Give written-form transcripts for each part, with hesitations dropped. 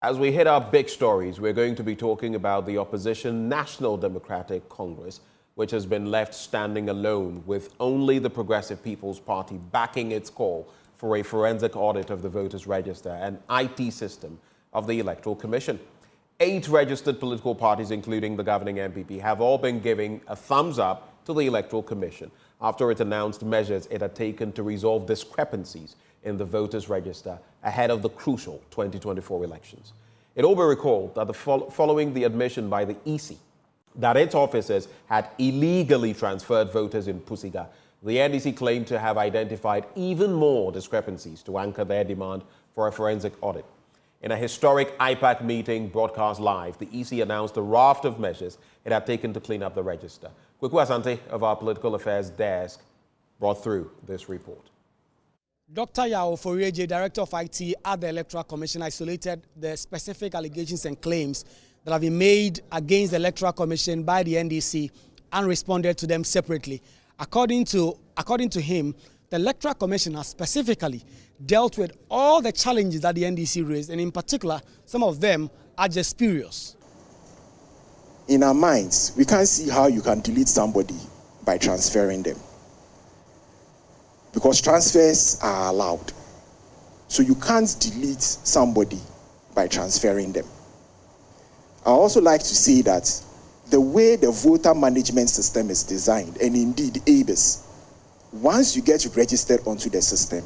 As we hit our big stories, we're going to be talking about the opposition National Democratic Congress, which has been left standing alone with only the Progressive People's Party backing its call for a forensic audit of the voters' register and IT system of the Electoral Commission. 8 registered political parties, including the governing NPP, have all been giving a thumbs up to the Electoral Commission after it announced measures it had taken to resolve discrepancies in the voters' register ahead of the crucial 2024 elections. It will be recalled that following the admission by the EC that its officers had illegally transferred voters in Pusiga, the NDC claimed to have identified even more discrepancies to anchor their demand for a forensic audit. In a historic IPAC meeting broadcast live, the EC announced a raft of measures it had taken to clean up the register. Kweku Asante of our Political Affairs desk brought through this report. Dr. Yao Forieje, Director of IT at the Electoral Commission, isolated the specific allegations and claims that have been made against the Electoral Commission by the NDC and responded to them separately. According to him, the Electoral Commission has specifically dealt with all the challenges that the NDC raised, and in particular, some of them are just spurious. In our minds, we can't see how you can delete somebody by transferring them, because transfers are allowed. So you can't delete somebody by transferring them. I also like to say that the way the voter management system is designed, and indeed ABIS, once you get registered onto the system,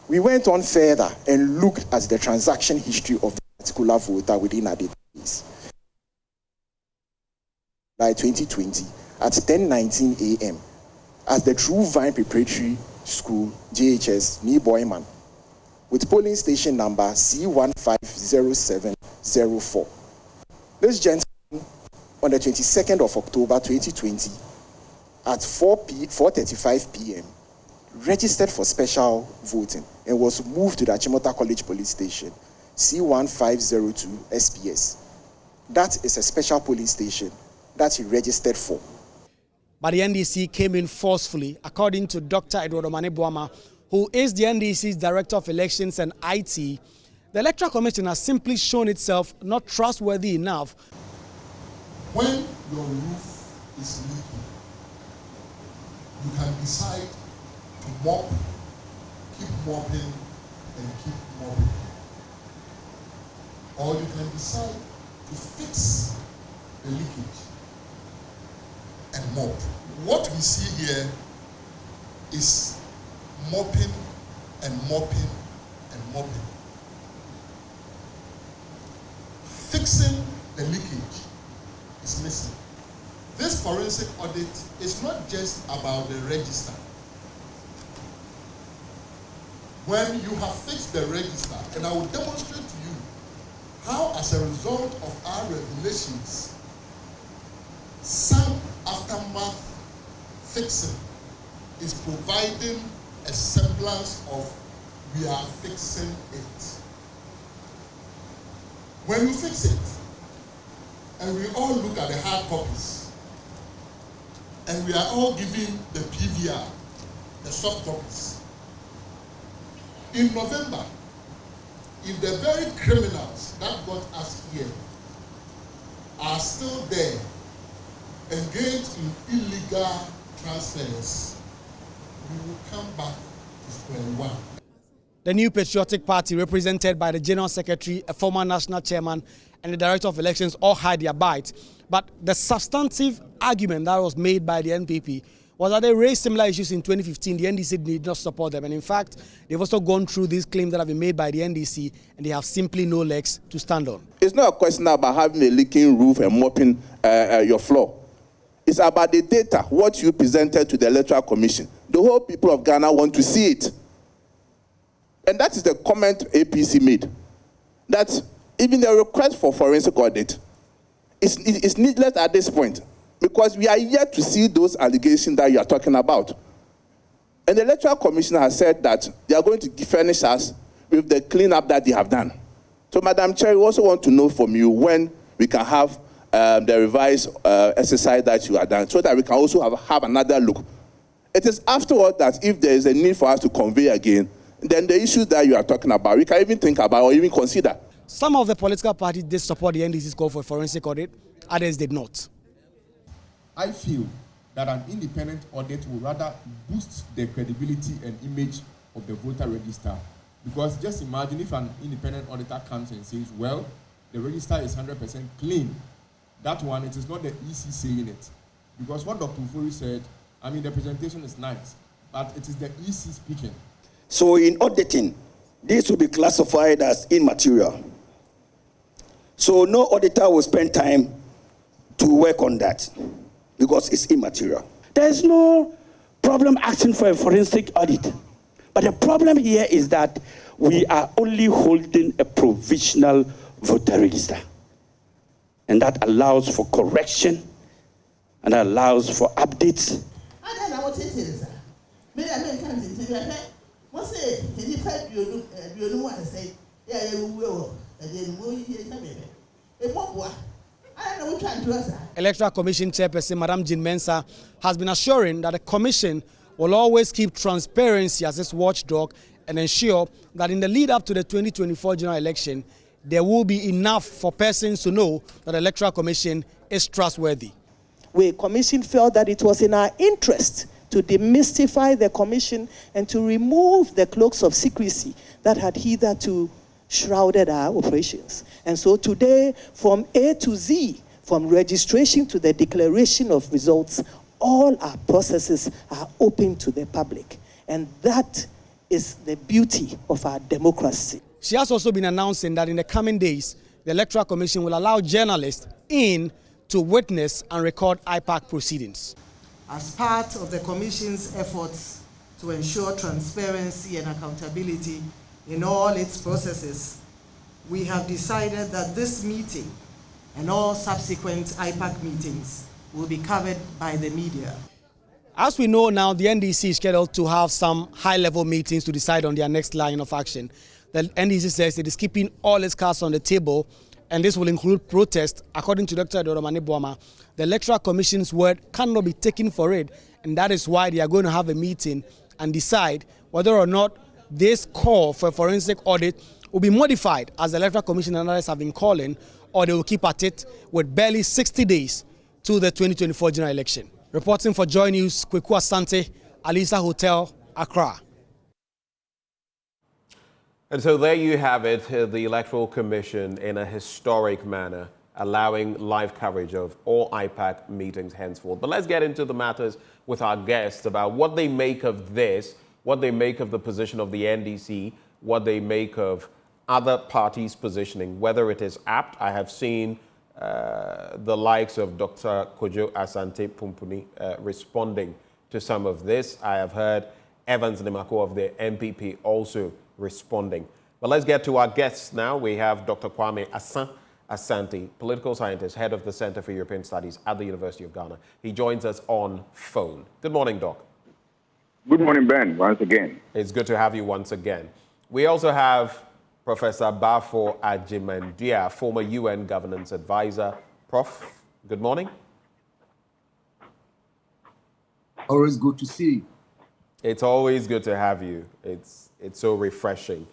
we went on further and looked at the transaction history of the particular voter within our database. By 2020, at 10:19 a.m., at the True Vine Preparatory School, JHS, near Boyman, with polling station number C150704. This gentleman, on the 22nd of October 2020, at 4:35 p.m., registered for special voting and was moved to the Achimota College Police Station, C1502 SPS. That is a special police station that he registered for. But the NDC came in forcefully, according to Dr. Edward Omane-Boama, who is the NDC's Director of Elections and IT. The Electoral Commission has simply shown itself not trustworthy enough. When your roof is leaking, you can decide to mop, keep mopping, and keep mopping. Or you can decide to fix the leakage and mop. What we see here is mopping and mopping and mopping. Fixing the leakage is missing. This forensic audit is not just about the register. When you have fixed the register, and I will demonstrate to you how, as a result of our revelations, some aftermath fixing is providing a semblance of we are fixing it. When you fix it, and we all look at the hard copies, and we are all giving the PVR, the soft copies. In November, if the very criminals that got us here are still there, engaged in illegal transfers, we will come back to square one. The New Patriotic Party, represented by the General Secretary, a former National Chairman, and the Director of Elections, all had their bite. But the substantive argument that was made by the NPP was that they raised similar issues in 2015. The NDC did not support them. And in fact, they've also gone through these claims that have been made by the NDC, and they have simply no legs to stand on. It's not a question about having a leaking roof and mopping your floor. It's about the data, what you presented to the Electoral Commission. The whole people of Ghana want to see it. And that is the comment APC made, that even the request for forensic audit is needless at this point, because we are yet to see those allegations that you are talking about. And the Electoral Commission has said that they are going to furnish us with the cleanup that they have done. So, Madam Chair, we also want to know from you when we can have the revised exercise that you have done, so that we can also have another look. It is afterward that if there is a need for us to convey again, then the issues that you are talking about, we can even think about or even consider. Some of the political parties did support the NDC's call for a forensic audit, others did not. I feel that an independent audit will rather boost the credibility and image of the voter register. Because just imagine if an independent auditor comes and says, well, the register is 100% clean. That one, it is not the EC saying it. Because what Dr. Ufori said, I mean, the presentation is nice, but it is the EC speaking. So in auditing, this will be classified as immaterial. So no auditor will spend time to work on that because it's immaterial. There is no problem asking for a forensic audit. But the problem here is that we are only holding a provisional voter register. And that allows for correction and allows for updates. I don't know what it is. Maybe I can't tell you. What's it? He said, you know what I say? Yeah, you will. And then we'll hear something. It won't work. I don't know what I'm trying to do. Electoral Commission Chairperson Madam Jean Mensah has been assuring that the Commission will always keep transparency as its watchdog and ensure that in the lead up to the 2024 general election, there will be enough for persons to know that the Electoral Commission is trustworthy. We Commission felt that it was in our interest to demystify the Commission and to remove the cloaks of secrecy that had hitherto shrouded our operations. And so today, from A to Z, from registration to the declaration of results, all our processes are open to the public. And that is the beauty of our democracy. She has also been announcing that in the coming days, the Electoral Commission will allow journalists in to witness and record IPAC proceedings. As part of the Commission's efforts to ensure transparency and accountability in all its processes, we have decided that this meeting and all subsequent IPAC meetings will be covered by the media. As we know now, the NDC is scheduled to have some high-level meetings to decide on their next line of action. The NDC says it is keeping all its cards on the table, and this will include protest. According to Dr. Doromani Boama, the Electoral Commission's word cannot be taken for it, and that is why they are going to have a meeting and decide whether or not this call for a forensic audit will be modified, as the Electoral Commission and others have been calling, or they will keep at it with barely 60 days to the 2024 general election. Reporting for Joy News, Kweku Asante, Alisa Hotel, Accra. And so there you have it, the Electoral Commission in a historic manner, allowing live coverage of all IPAC meetings henceforth. But let's get into the matters with our guests about what they make of this, what they make of the position of the NDC, what they make of other parties' positioning, whether it is apt. I have seen the likes of Dr. Kojo Asante Pumpuni responding to some of this. I have heard Evans Nimako of the NPP also responding. But let's get to our guests now. We have Dr. Kwame Asante, political scientist, head of the Center for European Studies at the University of Ghana. He joins us on phone. Good morning, Doc. Good morning, Ben, once again. It's good to have you once again. We also have Professor Bafo Ajimendia, former UN governance advisor. Prof, good morning. Always good to see you. It's always good to have you. It's so refreshing.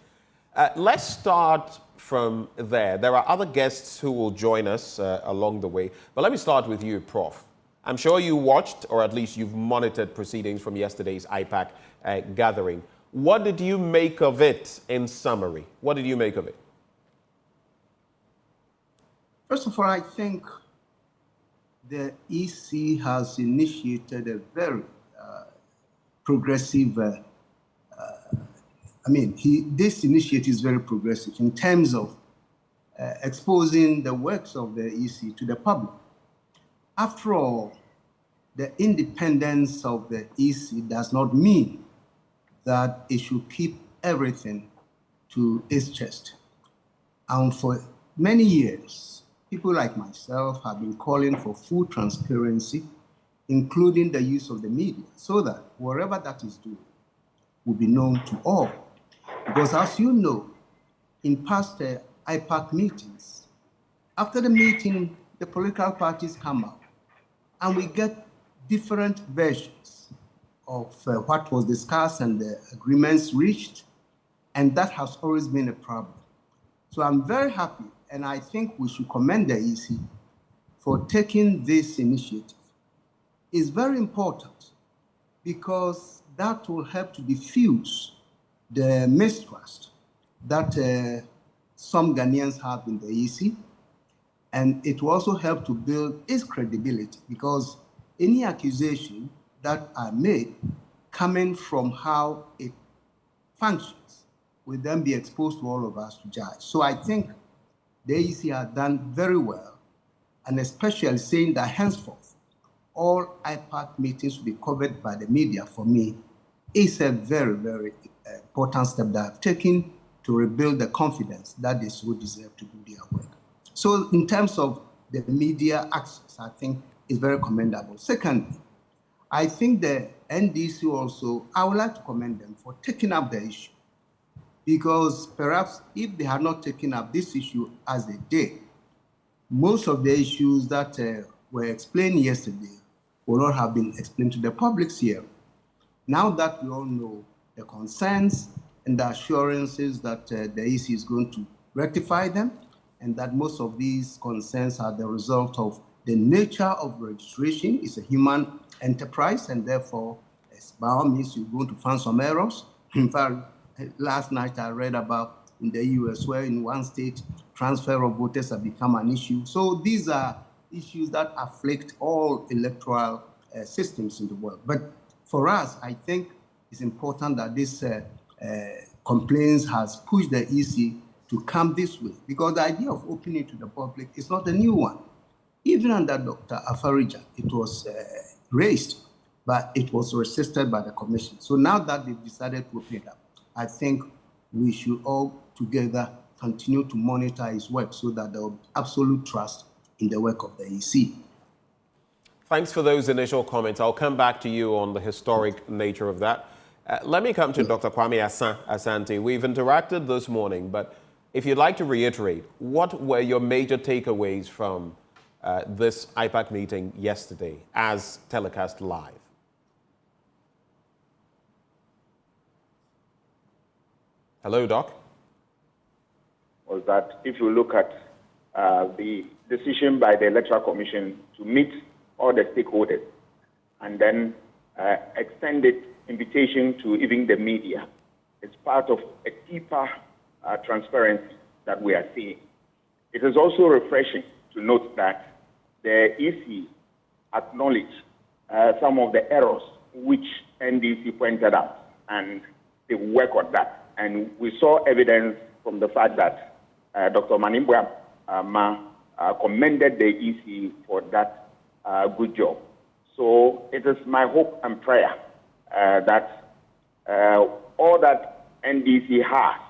Let's start from there. There are other guests who will join us along the way. But let me start with you, Prof. I'm sure you watched, or at least you've monitored proceedings from yesterday's IPAC gathering. What did you make of it in summary? What did you make of it? First of all, I think the EC has initiated a very progressive, this initiative is very progressive in terms of exposing the works of the EC to the public. After all, the independence of the EC does not mean that it should keep everything to its chest. And for many years, people like myself have been calling for full transparency, including the use of the media, so that whatever that is doing will be known to all. Because as you know, in past IPAC meetings, after the meeting, the political parties come out, and we get different versions of what was discussed and the agreements reached, and that has always been a problem. So I'm very happy, and I think we should commend the EC for taking this initiative. It's very important because that will help to diffuse the mistrust that some Ghanaians have in the EC, and it will also help to build its credibility, because any accusation that are made coming from how it functions will then be exposed to all of us to judge. So I think the EC has done very well, and especially saying that henceforth all IPAC meetings will be covered by the media, for me, is a very, very important step that I've taken to rebuild the confidence that they so deserve to do their work. So in terms of the media access, I think is very commendable. Secondly, I think the NDC also, I would like to commend them for taking up the issue, because perhaps if they had not taken up this issue as they did, most of the issues that were explained yesterday will not have been explained to the public here. Now that we all know the concerns and the assurances that the EC is going to rectify them, and that most of these concerns are the result of the nature of registration. It's a human enterprise, and therefore, by all means, you're going to find some errors. In fact, last night I read about in the US where in one state, transfer of voters have become an issue. So these are issues that afflict all electoral systems in the world. But for us, I think it's important that this complaints has pushed the EC to come this way, because the idea of opening to the public is not a new one. Even under Dr. Afarija, it was raised, but it was resisted by the commission. So now that they've decided to open it up, I think we should all together continue to monitor his work so that there will be absolute trust in the work of the EC. Thanks for those initial comments. I'll come back to you on the historic nature of that. Let me come to Dr. Kwame Asante. We've interacted this morning, but if you'd like to reiterate, what were your major takeaways from this IPAC meeting yesterday as telecast live? Hello, Doc. Was that if you look at the decision by the Electoral Commission to meet all the stakeholders and then extended invitation to even the media, it's part of a deeper transparency that we are seeing. It is also refreshing to note that the EC acknowledged some of the errors which NDC pointed out, and they work on that. And we saw evidence from the fact that Dr. Manimbwa commended the EC for that good job. So it is my hope and prayer that all that NDC has,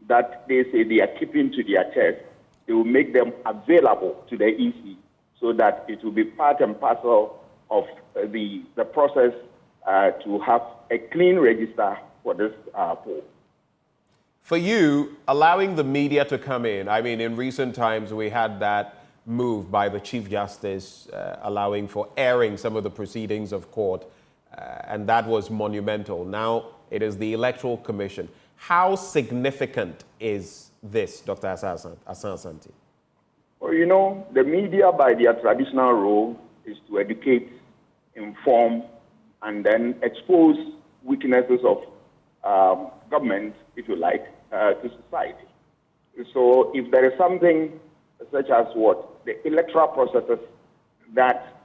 that they say they are keeping to their chest, they will make them available to the EC so that it will be part and parcel of the process to have a clean register for this poll. For you, allowing the media to come in, I mean, in recent times we had that move by the Chief Justice allowing for airing some of the proceedings of court, and that was monumental. Now it is the Electoral Commission. How significant is this, Dr. Asante? Well, you know, the media, by their traditional role, is to educate, inform, and then expose weaknesses of government, if you like, to society. So if there is something such as what the electoral processes that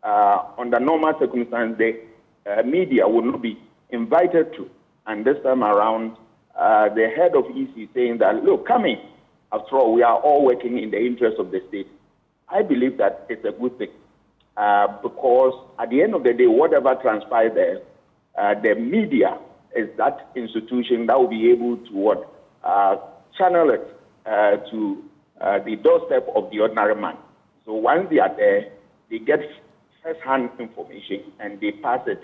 under normal circumstances the media would not be invited to, and this time around the head of EC saying that, look, come in. After all, we are all working in the interest of the state. I believe that it's a good thing because at the end of the day, whatever transpires there, the media is that institution that will be able to channel it to the doorstep of the ordinary man. So once they are there, they get first-hand information and they pass it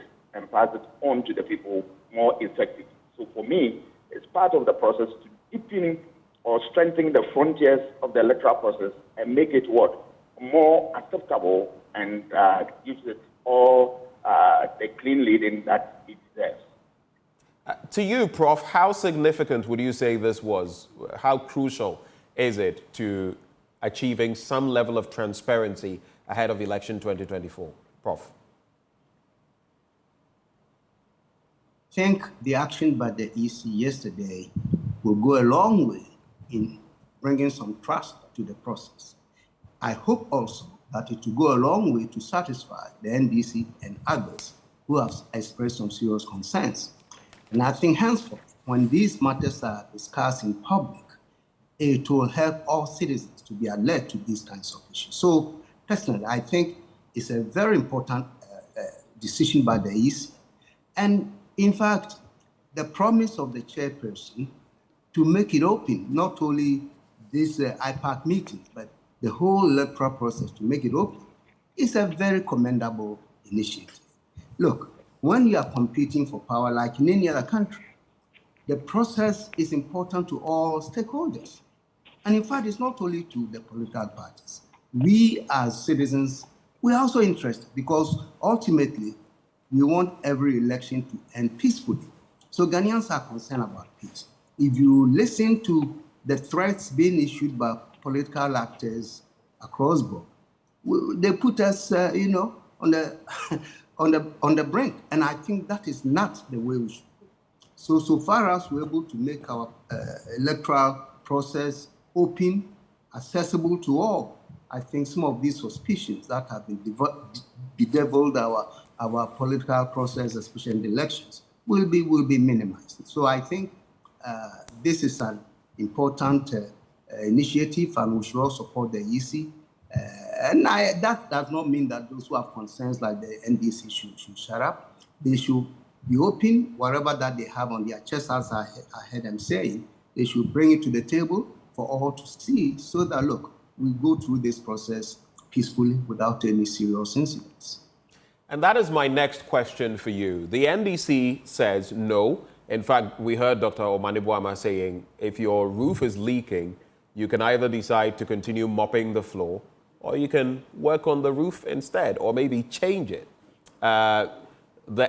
on to the people more effectively. So for me, it's part of the process to deepen or strengthen the frontiers of the electoral process and make it more acceptable and gives it all the clean leading that it deserves. To you, Prof, how significant would you say this was? How crucial is it to achieving some level of transparency ahead of election 2024? Prof. I think the action by the EC yesterday will go a long way in bringing some trust to the process. I hope also that it will go a long way to satisfy the NDC and others who have expressed some serious concerns. And I think henceforth, when these matters are discussed in public, it will help all citizens to be alert to these kinds of issues. So personally, I think it's a very important decision by the EC. And in fact, the promise of the chairperson to make it open, not only this IPAC meeting, but the whole electoral process to make it open, is a very commendable initiative. Look, when you are competing for power like in any other country, the process is important to all stakeholders. And in fact, it's not only to the political parties. We as citizens, we're also interested because ultimately, we want every election to end peacefully. So Ghanaians are concerned about peace. If you listen to the threats being issued by political actors across board, they put us, on the on the brink. And I think that is not the way we should go. So far as we're able to make our electoral process open, accessible to all, I think some of these suspicions that have been bedeviled our political process, especially in the elections, will be minimized. So I think this is an important initiative, and we should all support the EC. That does not mean that those who have concerns like the NDC should shut up. They should be open, whatever that they have on their chest, as I heard them saying, they should bring it to the table for all to see, so that, look, we go through this process peacefully without any serious incidents. And that is my next question for you. The NDC says no. In fact, we heard Dr. Omanibuama saying, if your roof is leaking, you can either decide to continue mopping the floor, or you can work on the roof instead, or maybe change it. The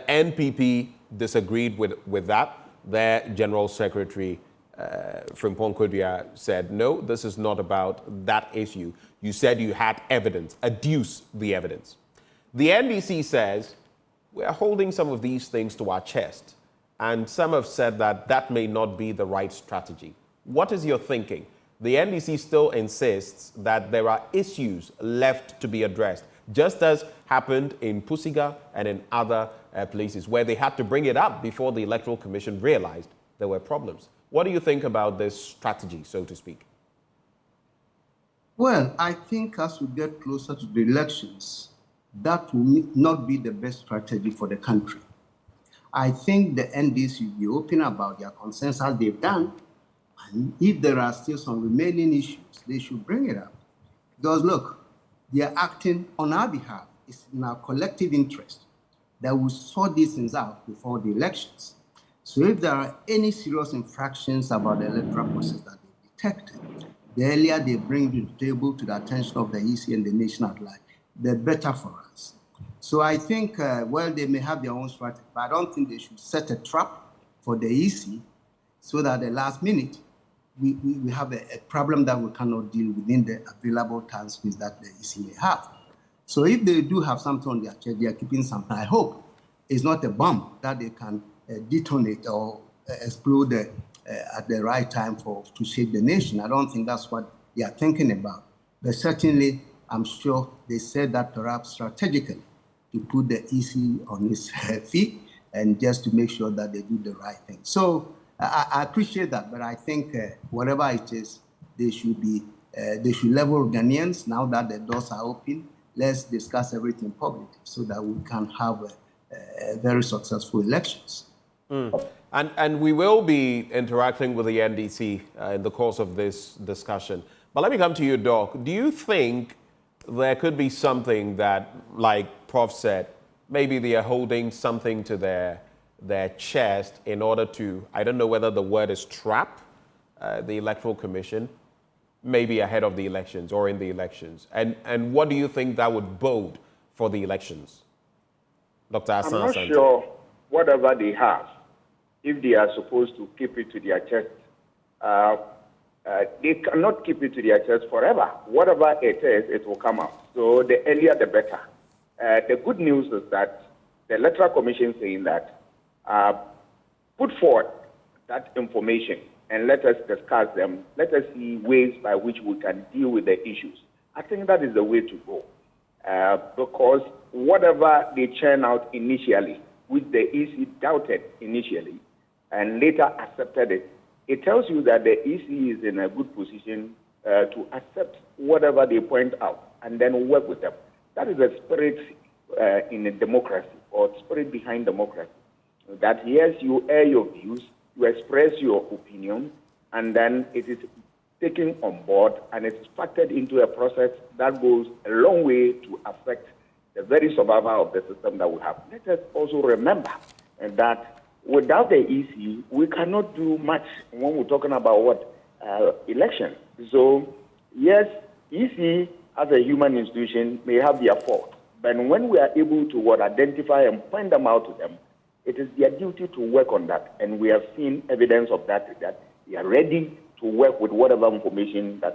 NPP disagreed with that. Their General Secretary, Frimpong Kodua, said, no, this is not about that issue. You said you had evidence. Adduce the evidence. The NDC says, we're holding some of these things to our chest. And some have said that that may not be the right strategy. What is your thinking? The NDC still insists that there are issues left to be addressed, just as happened in Pusiga and in other places where they had to bring it up before the Electoral Commission realized there were problems. What do you think about this strategy, so to speak? Well, I think as we get closer to the elections, that will not be the best strategy for the country. I think the NDC will be open about their concerns as they've done. And if there are still some remaining issues, they should bring it up. Because look, they are acting on our behalf. It's in our collective interest that we sort these things out before the elections. So if there are any serious infractions about the electoral process that they detected, the earlier they bring to the table to the attention of the EC and the nation at large, the better for us. So I think, well, they may have their own strategy, but I don't think they should set a trap for the EC so that at the last minute, we have a problem that we cannot deal within the available time space that the EC may have. So if they do have something on their chest, they are keeping something. I hope it's not a bomb that they can detonate or explode at the right time to shake the nation. I don't think that's what they are thinking about. But certainly, I'm sure they said that perhaps strategically to put the EC on its feet and just to make sure that they do the right thing. So I appreciate that, but I think whatever it is, they should level Ghanaians now that the doors are open. Let's discuss everything publicly so that we can have very successful elections. And we will be interacting with the NDC in the course of this discussion. But let me come to you, Doc. Do you think there could be something that, like Prof said, maybe they are holding something to their chest in order to, I don't know whether the word is trap, the Electoral Commission, maybe ahead of the elections or in the elections? And what do you think that would bode for the elections? Dr. Hassan I'm not Asante. sure whatever they have, if they are supposed to keep it to their chest, they cannot keep it to their chest forever. Whatever it is, it will come out. So the earlier, the better. The good news is that the Electoral Commission saying that put forward that information and let us discuss them. Let us see ways by which we can deal with the issues. I think that is the way to go. Because whatever they churn out initially, which the EC doubted initially and later accepted it, it tells you that the EC is in a good position to accept whatever they point out and then work with them. That is the spirit in a democracy, or spirit behind democracy. That yes, you air your views, you express your opinion, and then it is taken on board and it's factored into a process that goes a long way to affect the very survival of the system that we have. Let us also remember that without the EC, we cannot do much when we're talking about what? Election. So, yes, EC as a human institution may have their fault, but when we are able to identify and point them out to them, it is their duty to work on that. And we have seen evidence of that they are ready to work with whatever information that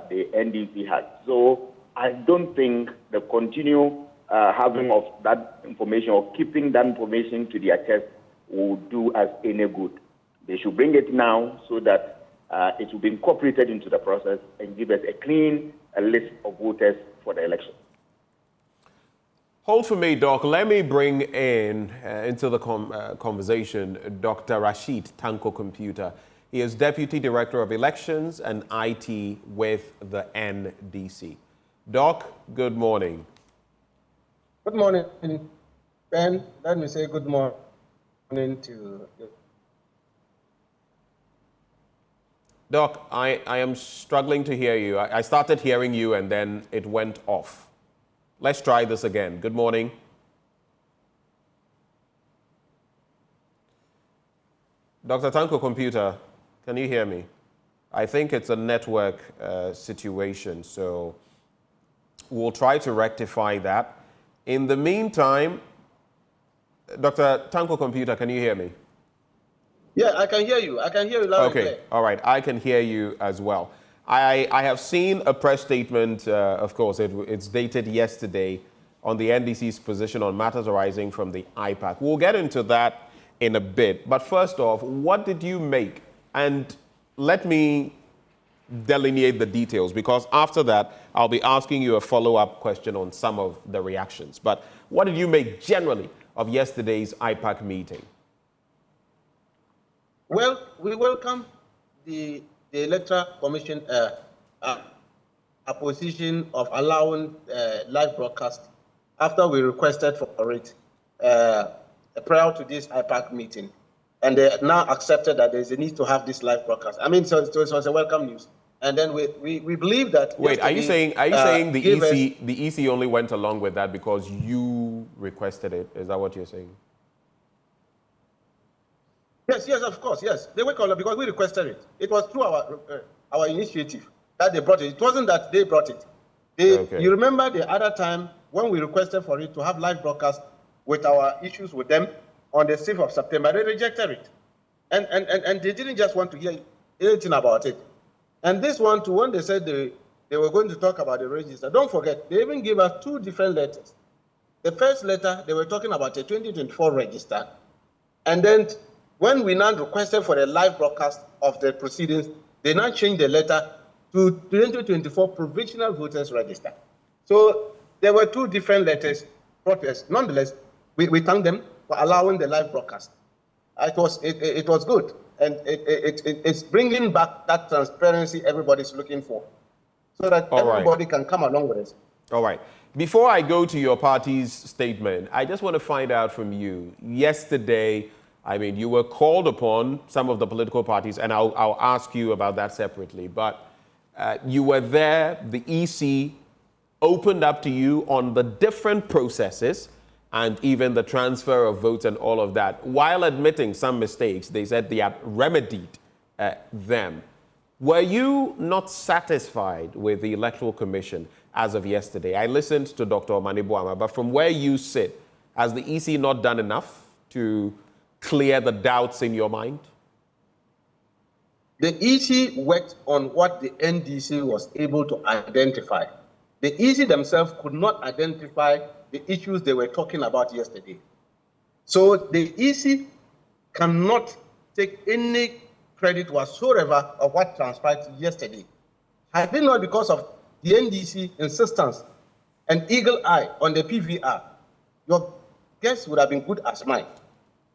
the NDC has. So I don't think the continued having of that information or keeping that information to their chest will do us any good. They should bring it now so that it will be incorporated into the process and give us a clean list of voters for the election. Hold for me, Doc. Let me bring in into the conversation Dr. Rashid Tanko Computer. He is Deputy Director of Elections and IT with the NDC. Doc, good morning. Good morning, Ben. Let me say good morning to you. Doc, I am struggling to hear you. I started hearing you and then it went off. Let's try this again. Good morning. Dr. Tanko Computer, can you hear me? I think it's a network situation, so we'll try to rectify that. In the meantime, Dr. Tanko Computer, can you hear me? Yeah, I can hear you. I can hear you loud and clear. Okay, all right. I can hear you as well. I have seen a press statement, of course, it's dated yesterday, on the NDC's position on matters arising from the IPAC. We'll get into that in a bit. But first off, what did you make? And let me delineate the details, because after that, I'll be asking you a follow-up question on some of the reactions. But what did you make generally of yesterday's IPAC meeting? Well, we welcome the Electoral Commission position of allowing live broadcast after we requested for it prior to this IPAC meeting. And they now accepted that there's a need to have this live broadcast. I mean, so it was a welcome news. And then we believe that. Wait, are you saying the EC only went along with that because you requested it? Is that what you're saying? Yes, of course, yes. They went along because we requested it. It was through our initiative that they brought it. It wasn't that they brought it. Okay. You remember the other time when we requested for it to have live broadcast with our issues with them on the 6th of September, they rejected it. And they didn't just want to hear anything about it. And this one, too, when they said they were going to talk about the register, don't forget, they even gave us two different letters. The first letter, they were talking about the 2024 register. And then when we now requested for the live broadcast of the proceedings, they now changed the letter to 2024 provisional voters register. So there were two different letters, protests. Nonetheless, we thank them for allowing the live broadcast. It was good, and it's bringing back that transparency everybody's looking for, so that everybody can come along with us. All right. Before I go to your party's statement, I just want to find out from you. Yesterday, I mean, you were called upon, some of the political parties, and I'll ask you about that separately, but you were there, the EC opened up to you on the different processes and even the transfer of votes and all of that. While admitting some mistakes, they said they have remedied them. Were you not satisfied with the Electoral Commission as of yesterday? I listened to Dr. Omanibuama, but from where you sit, has the EC not done enough to clear the doubts in your mind? The EC worked on what the NDC was able to identify. The EC themselves could not identify the issues they were talking about yesterday. So the EC cannot take any credit whatsoever of what transpired yesterday. Had it not because of the NDC insistence and eagle eye on the PVR, your guess would have been good as mine.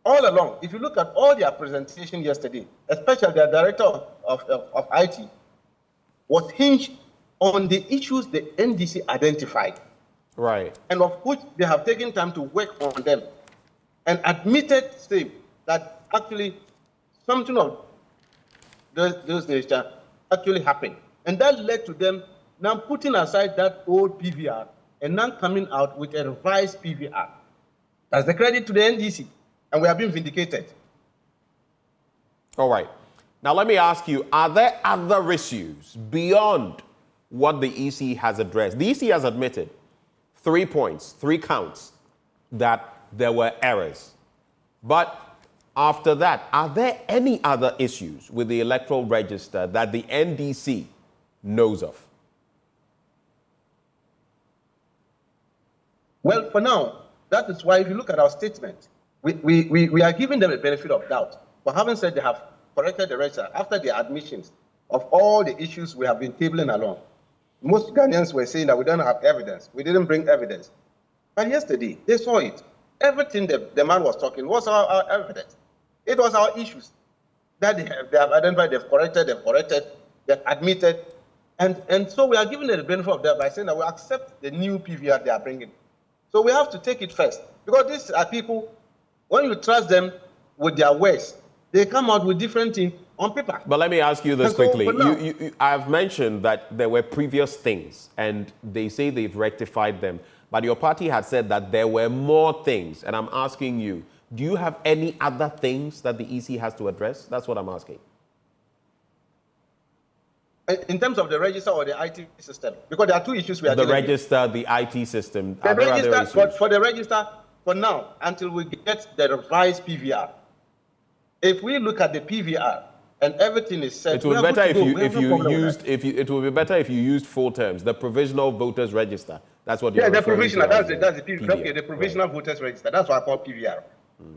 All along, if you look at all their presentation yesterday, especially their director of IT, was hinged on the issues the NDC identified. Right. And of which they have taken time to work on them and admitted, say, that actually something of those nature actually happened. And that led to them now putting aside that old PVR and now coming out with a revised PVR. That's the credit to the NDC. And we have been vindicated. All right. Now, let me ask you, are there other issues beyond what the EC has addressed? The EC has admitted 3 points, 3 counts, that there were errors. But after that, are there any other issues with the electoral register that the NDC knows of? Well, for now, that is why if you look at our statement, we are giving them a benefit of doubt. But having said they have corrected the register after the admissions of all the issues we have been tabling along. Most Ghanaians were saying that we don't have evidence. We didn't bring evidence. But yesterday, they saw it. Everything the man was talking was our evidence. It was our issues that they have identified, they've corrected, they've admitted. And so we are giving them the benefit of that by saying that we accept the new PVR they are bringing. So we have to take it first. Because these are people, when you trust them with their words, they come out with different things on paper. But let me ask you this quickly. Now, I've mentioned that there were previous things, and they say they've rectified them. But your party had said that there were more things. And I'm asking you, do you have any other things that the EC has to address? That's what I'm asking. in terms of the register or the IT system, because there are 2 issues we are dealing with. The register, the IT system. The register, for the register, for now, until we get the revised PVR, if we look at the PVR and everything is set, it would be better it would be better if you used full terms. The provisional voters register. That's what you're the provisional. That's the PVR. Okay, the provisional voters register. That's what I call PVR.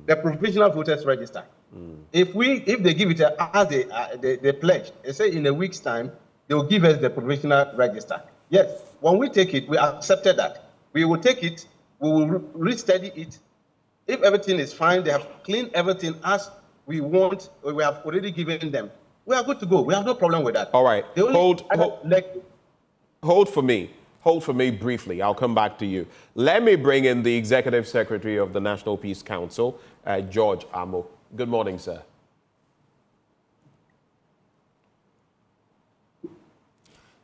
The provisional voters register. If they give it as they pledge, they say in a week's time they will give us the provisional register. Yes, when we take it, we accepted that. We will take it. We will restudy it. If everything is fine, they have cleaned everything as we want, or we have already given them. We are good to go. We have no problem with that. All right. Hold for me. Hold for me briefly. I'll come back to you. Let me bring in the Executive Secretary of the National Peace Council, George Amo. Good morning, sir.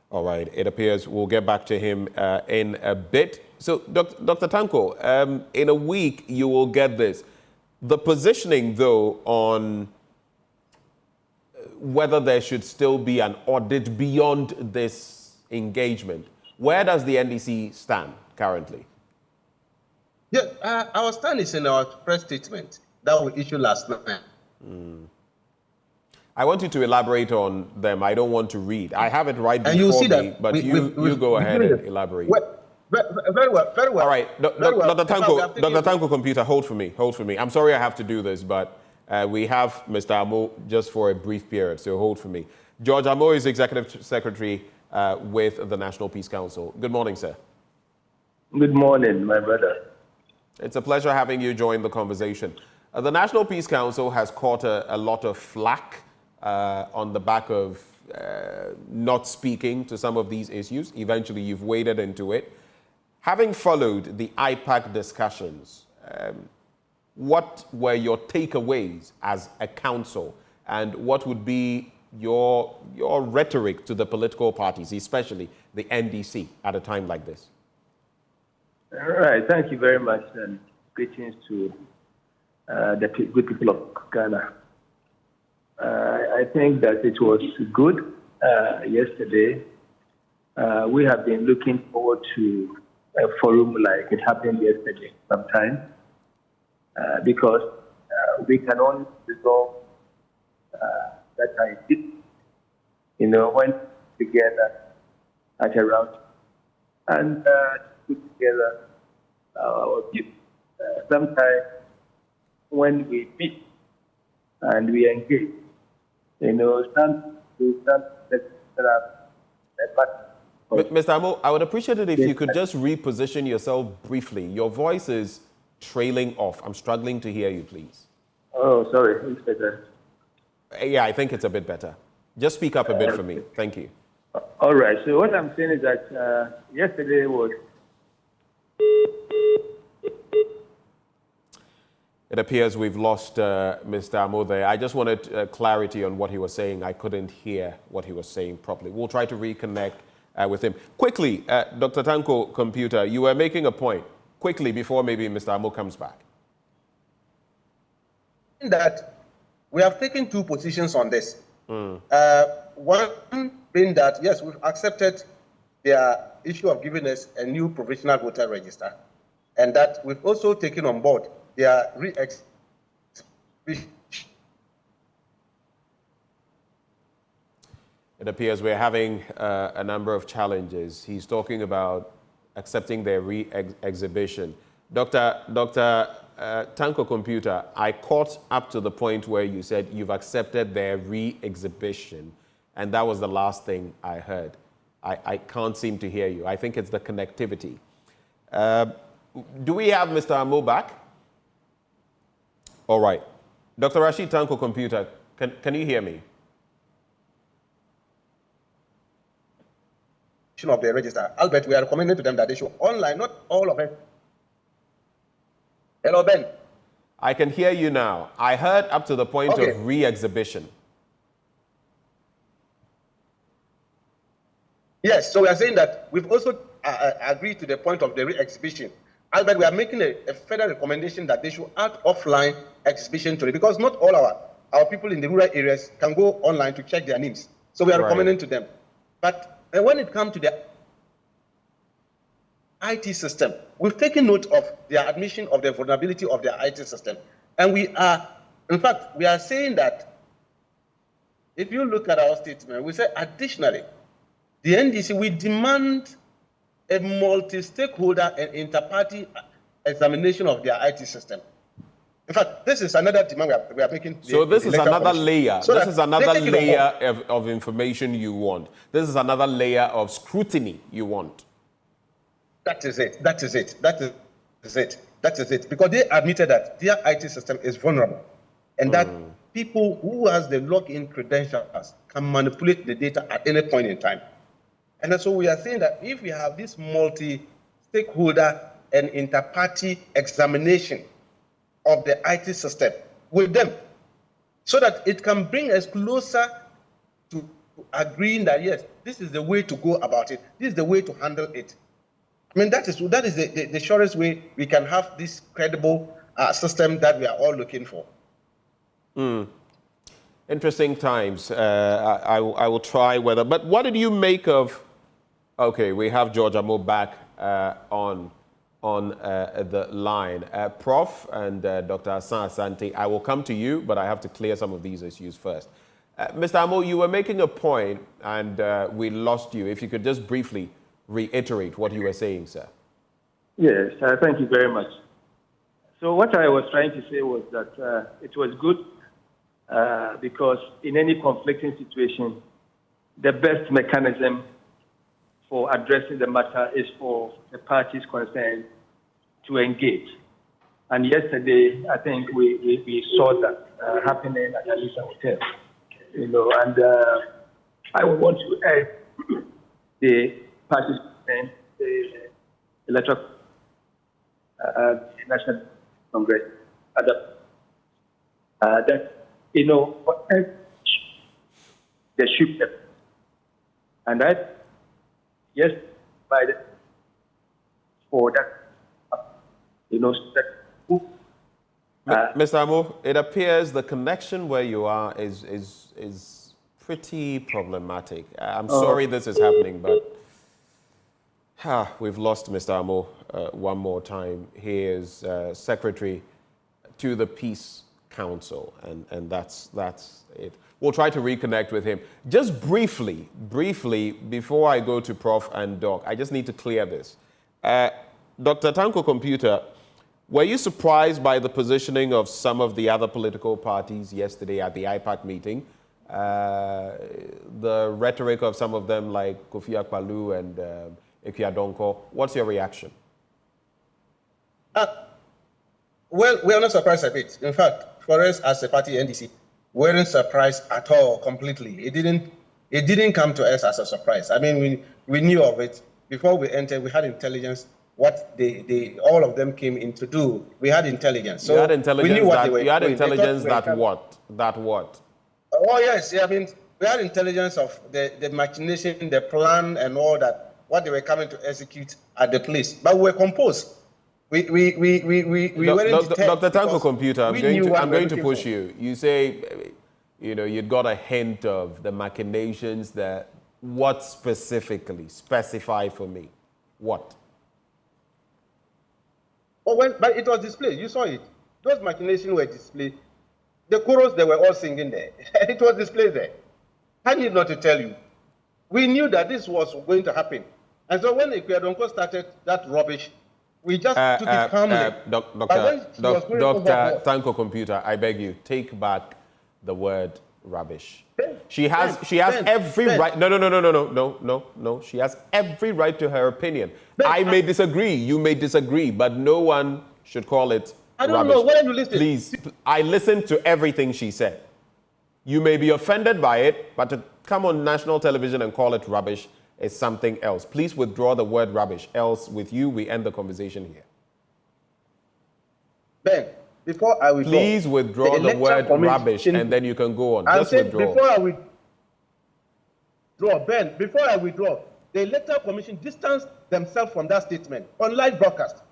All right. It appears we'll get back to him in a bit. So, Dr. Tanko, in a week, you will get this. The positioning, though, on whether there should still be an audit beyond this engagement, where does the NDC stand currently? Yeah, our stand is in our press statement that we issued last night. I want you to elaborate on them. I don't want to read. I have it right and before see me, that but you go ahead and elaborate. Very well. All right, Dr. Tanko, computer, hold for me. I'm sorry I have to do this, but we have Mr. Amo just for a brief period, so hold for me. George Amo is Executive Secretary with the National Peace Council. Good morning, sir. Good morning, my brother. It's a pleasure having you join the conversation. The National Peace Council has caught a lot of flack on the back of not speaking to some of these issues. Eventually, you've waded into it. Having followed the IPAC discussions, what were your takeaways as a council, and what would be your rhetoric to the political parties, especially the NDC, at a time like this? All right, thank you very much, and greetings to the good people of Ghana. I think that it was good yesterday. We have been looking forward to a forum like it happened yesterday sometime, because we can only resolve that went together at a round and put together our view. Sometimes when we meet and we engage, Mr. Amo, I would appreciate it if you could just reposition yourself briefly. Your voice is trailing off. I'm struggling to hear you, please. Oh, sorry. It's better. Yeah, I think it's a bit better. Just speak up a bit for me. Thank you. All right. So what I'm saying is that yesterday was... It appears we've lost Mr. Amo there. I just wanted clarity on what he was saying. I couldn't hear what he was saying properly. We'll try to reconnect with him. Quickly, Dr. Tanko Computer, you were making a point. Quickly, before maybe Mr. Amo comes back. That we have taken two positions on this. One being that, yes, we've accepted their issue of giving us a new provisional voter register, and that we've also taken on board their re-exhibition. It appears we're having a number of challenges. He's talking about accepting their re-exhibition. Dr. Tanko Computer, I caught up to the point where you said you've accepted their re-exhibition, and that was the last thing I heard. I can't seem to hear you. I think it's the connectivity. Do we have Mr. Amo back? All right. Dr. Rashid Tanko Computer, can you hear me? Of the register. Albert, we are recommending to them that they should online, not all of it. Hello, Ben. I can hear you now. I heard up to the point of re-exhibition. Yes, so we are saying that we've also agreed to the point of the re-exhibition. Albert, we are making a further recommendation that they should add offline exhibition to it, because not all our people in the rural areas can go online to check their names. So we are recommending to them. But when it comes to the IT system, we've taken note of their admission of the vulnerability of their IT system. And we are, in fact, we are saying that if you look at our statement, we say additionally, the NDC, we demand a multi-stakeholder and inter-party examination of their IT system. In fact, this is another demand we are making. So this is another layer. So this is another layer of information you want. This is another layer of scrutiny you want. That is it. That is it. That is it. That is it. Because they admitted that their IT system is vulnerable, and that people who has the login credentials can manipulate the data at any point in time. And so we are saying that if we have this multi-stakeholder and inter-party examination of the IT system with them, so that it can bring us closer to agreeing that, yes, this is the way to go about it. This is the way to handle it. I mean, that is the surest way we can have this credible system that we are all looking for. Interesting times. I will try whether, but what did you make of, okay, we have George Amo back on the line. Prof and Dr. Hassan Asante, I will come to you, but I have to clear some of these issues first. Mr. Amo, you were making a point and we lost you. If you could just briefly reiterate what you were saying, sir. Yes, thank you very much. So what I was trying to say was that it was good because in any conflicting situation, the best mechanism for addressing the matter is for the parties concerned to engage. And yesterday, I think we saw that happening at Alisa Hotel. And I would want to add the parties concerned, the electoral National Congress, that, whatever the ship, and that, yes, by the, for that, Mr. Amo, it appears the connection where you are is pretty problematic. I'm sorry this is happening, but we've lost Mr. Amo one more time. He is Secretary to the Peace council, and that's it. We'll try to reconnect with him. Just briefly, before I go to Prof and Doc, I just need to clear this. Dr. Tanko Computer, were you surprised by the positioning of some of the other political parties yesterday at the IPAC meeting? The rhetoric of some of them like Kofi Akpalu and Equiadonko. What's your reaction? Well, we are not surprised a bit. In fact, for us as a party, NDC, we weren't surprised at all completely. It didn't come to us as a surprise. I mean, we knew of it. Before we entered, we had intelligence what all of them came in to do. We had intelligence. So you had intelligence we knew what they were doing. You had intelligence that what? That what? Oh, yes. Yeah, I mean, we had intelligence of the machination, the plan, and all that, what they were coming to execute at the place. But we were composed. We weren't Dr. Tanko Computer, I'm going to push you. You say, you'd got a hint of the machinations that, what specifically? Specify for me. What? Oh, but it was displayed. You saw it. Those machinations were displayed. The chorus, they were all singing there. It was displayed there. I need not to tell you. We knew that this was going to happen. And so when Equiadonko started that rubbish, we just took it calmly. Dr. Tanko Computer, I beg you, take back the word rubbish. She has every right. No. She has every right to her opinion. I may disagree. You may disagree, but no one should call it I don't rubbish. know. Why are you listening? Please, I listened to everything she said. You may be offended by it, but to come on national television and call it rubbish is something else. Please withdraw the word rubbish, else with you we end the conversation here. Ben, before I withdraw, please withdraw the word rubbish, and then you can go on. Just withdraw. Before I withdraw, Ben, before I withdraw, the Electoral Commission distanced themselves from that statement on live broadcast.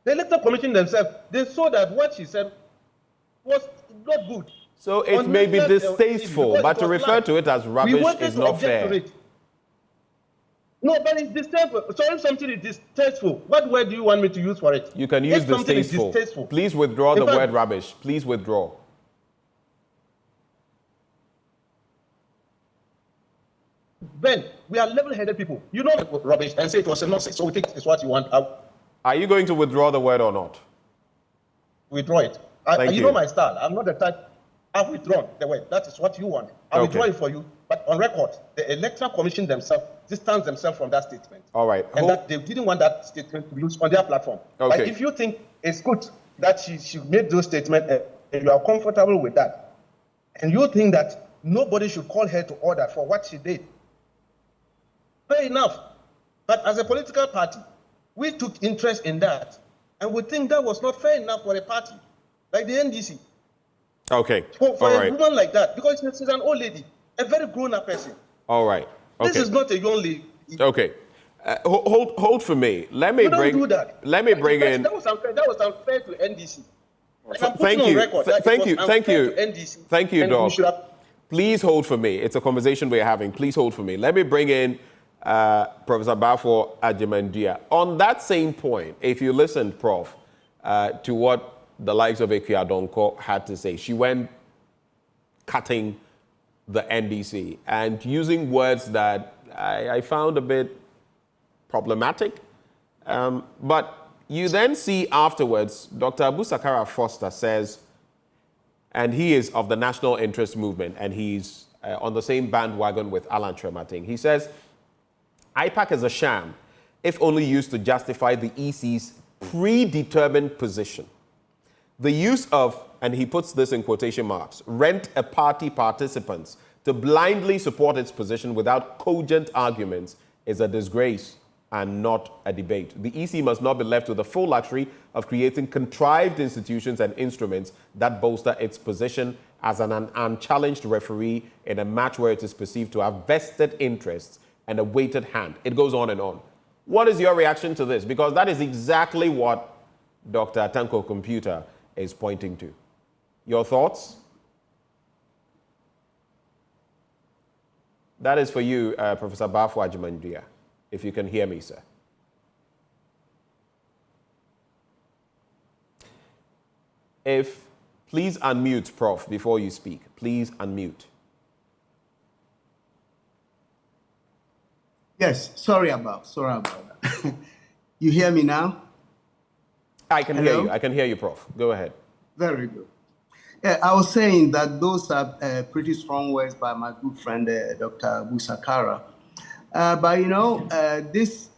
The Electoral Commission themselves, they saw that what she said was not good. So it may be distasteful, but to refer to it as rubbish is not fair. No, but it's distasteful. So if something is distasteful, what word do you want me to use for it? You can use distasteful. Please withdraw the word rubbish. Please withdraw. Ben, we are level-headed people. You know rubbish and say it was a nonsense, so we think it's what you want. Are you going to withdraw the word or not? Withdraw it. You know my style. I'm not the type. I've withdrawn the word. That is what you want. I'll withdraw it for you. But on record, the Electoral Commission themselves distanced themselves from that statement. All right. And that they didn't want that statement to use on their platform. Okay. But if you think it's good that she made those statements and you are comfortable with that, and you think that nobody should call her to order for what she did, fair enough. But as a political party, we took interest in that, and we think that was not fair enough for a party like the NDC. Okay. For a woman like that, because she's an old lady, a very grown-up person. All right. Okay. This is not a young lady. Okay. Hold for me. Let me bring in. That was unfair to NDC. Thank you, Doc. Please hold for me. It's a conversation we're having. Please hold for me. Let me bring in Professor Bafo Agyemangua. On that same point, if you listened, Prof, to what the likes of Equiadonko had to say, she went cutting the NDC and using words that I found a bit problematic. But you then see afterwards, Dr. Abu Sakara Foster says, and he is of the National Interest Movement, and he's on the same bandwagon with Alan Tremating. He says, IPAC is a sham, if only used to justify the EC's predetermined position. The use of, and he puts this in quotation marks, rent-a-party participants to blindly support its position without cogent arguments is a disgrace and not a debate. The EC must not be left with the full luxury of creating contrived institutions and instruments that bolster its position as an unchallenged referee in a match where it is perceived to have vested interests and a weighted hand. It goes on and on. What is your reaction to this? Because that is exactly what Dr. Tanko Computer is pointing to. Your thoughts? That is for you, Professor Bafo Agyemangua, if you can hear me, sir. Please unmute, Prof, before you speak. Please unmute. Yes, sorry about that. You hear me now? I can hear you. I can hear you, Prof. Go ahead. Very good. Yeah, I was saying that those are pretty strong words by my good friend, Dr. Busakara. But you know, this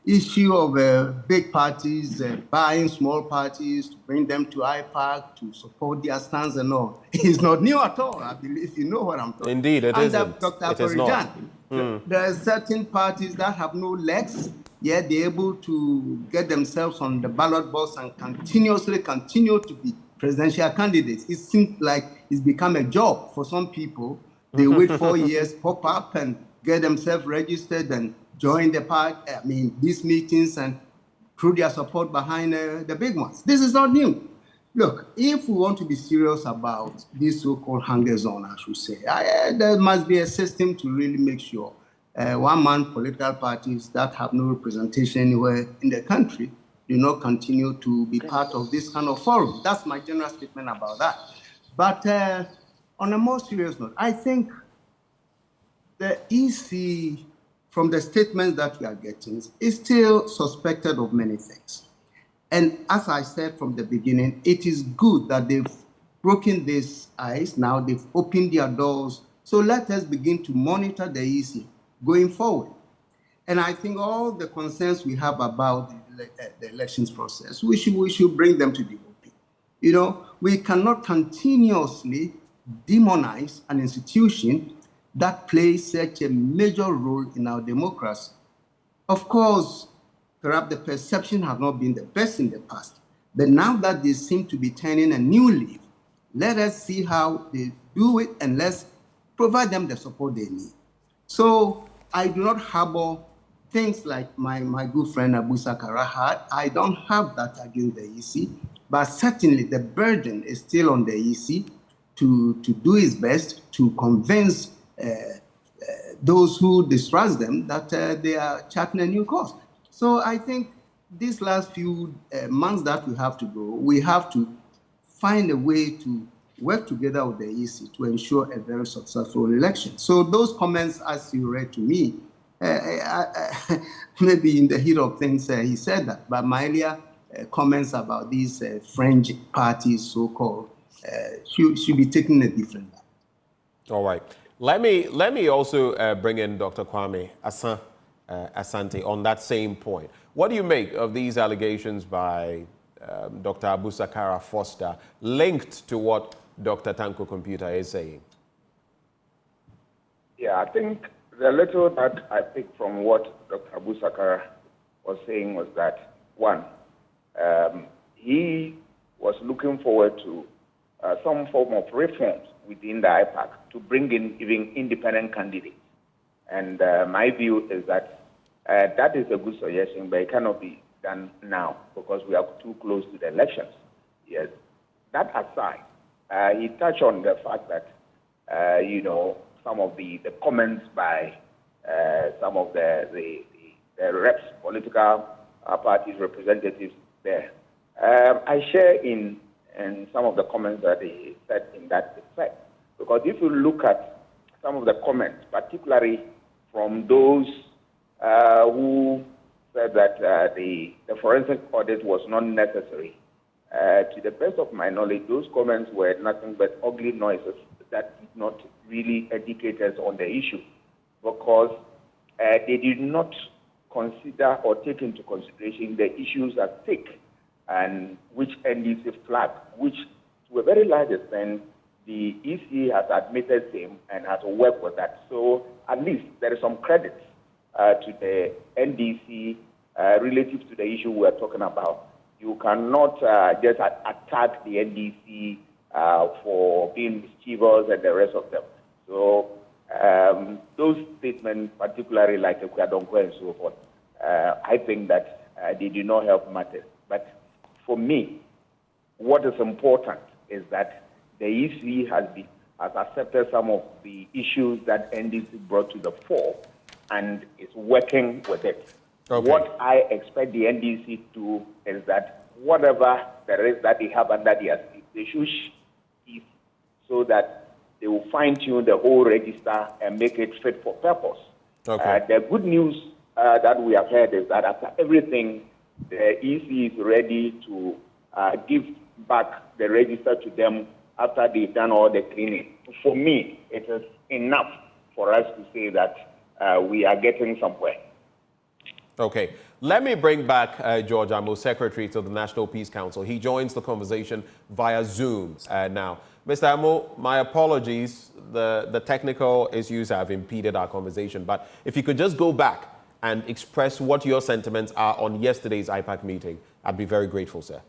issue of big parties buying small parties to bring them to IPAC to support their stance and all is not new at all. I believe you know what I'm talking about. Indeed, it isn't. Dr. It is not. There are certain parties that have no legs, yet they're able to get themselves on the ballot box and continuously continue to be presidential candidates. It seems like it's become a job for some people. They wait 4 years, pop up and get themselves registered and join the party, these meetings and throw their support behind the big ones. This is not new. Look, if we want to be serious about this so-called hunger zone, I should say, there must be a system to really make sure one-man political parties that have no representation anywhere in the country do not continue to be part of this kind of forum. That's my general statement about that. But on a more serious note, I think the EC, from the statements that we are getting, is still suspected of many things. And as I said from the beginning, it is good that they've broken this ice. Now they've opened their doors. So let us begin to monitor the EC going forward. And I think all the concerns we have about the elections process, we should bring them to the open. You know, we cannot continuously demonize an institution that plays such a major role in our democracy. Of course, perhaps the perception has not been the best in the past, but now that they seem to be turning a new leaf, let us see how they do it and let's provide them the support they need. So I do not harbor things like my good friend Abu Sakara had. I don't have that against the EC, but certainly the burden is still on the EC to do its best to convince those who distrust them that they are charting a new course. So I think these last few months that we have to go, we have to find a way to work together with the EC to ensure a very successful election. So those comments, as you read to me, maybe in the heat of things he said that, but my earlier comments about these fringe parties, so-called, should be taken a different line. All right. Let me also bring in Dr. Kwame Asante on that same point. What do you make of these allegations by Dr. Abu Sakara Foster linked to what Dr. Tanko Computer is saying? Yeah, I think the little that I picked from what Dr. Abu Sakara was saying was that, one, he was looking forward to some form of reforms within the IPAC to bring in even independent candidates. And my view is that that is a good suggestion, but it cannot be done now because we are too close to the elections. Yes. That aside, he touched on the fact that, some of the comments by some of the reps, political parties representatives there. I share in some of the comments that he said in that effect. Because if you look at some of the comments, particularly from those who said that the forensic audit was not necessary, to the best of my knowledge, those comments were nothing but ugly noises that did not really educate us on the issue, because they did not consider or take into consideration the issues at stake and which NDC flag, which to a very large extent the EC has admitted same and has worked with that. So at least there is some credit to the NDC relative to the issue we are talking about. You cannot just attack the NDC for being mischievous and the rest of them. So those statements, particularly like Ekwadonko and so forth, I think that they do not help matters. But for me, what is important is that the EC has accepted some of the issues that NDC brought to the fore and is working with it. Okay. What I expect the NDC to do is that whatever there is that they have under their seat, they should shift so that they will fine-tune the whole register and make it fit for purpose. Okay. The good news that we have heard is that after everything, the EC is ready to give back the register to them after they've done all the cleaning. For me, it is enough for us to say that we are getting somewhere. Okay. Let me bring back George Amo, Secretary to the National Peace Council. He joins the conversation via Zoom now. Mr. Amo, my apologies. The technical issues have impeded our conversation. But if you could just go back and express what your sentiments are on yesterday's IPAC meeting, I'd be very grateful, sir.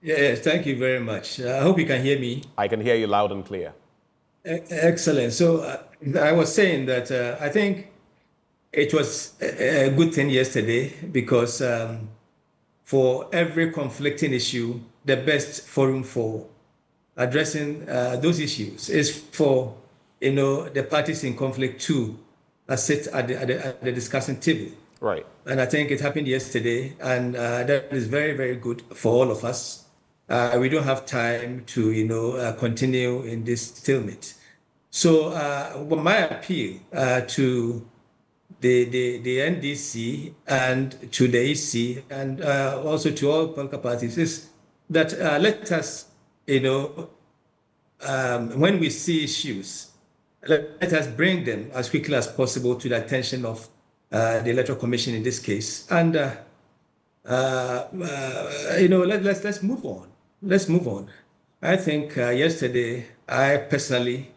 Yes, thank you very much. I hope you can hear me. I can hear you loud and clear. Excellent. So I was saying that I think it was a good thing yesterday because for every conflicting issue, the best forum for addressing those issues is for the parties in conflict to sit at the discussion table. Right. And I think it happened yesterday, and that is very, very good for all of us. We don't have time to continue in this stalemate. So my appeal to the NDC and to the EC and also to all political parties is that let us, when we see issues, let us bring them as quickly as possible to the attention of the Electoral Commission in this case. And, let's move on. Let's move on. I think yesterday, I personally,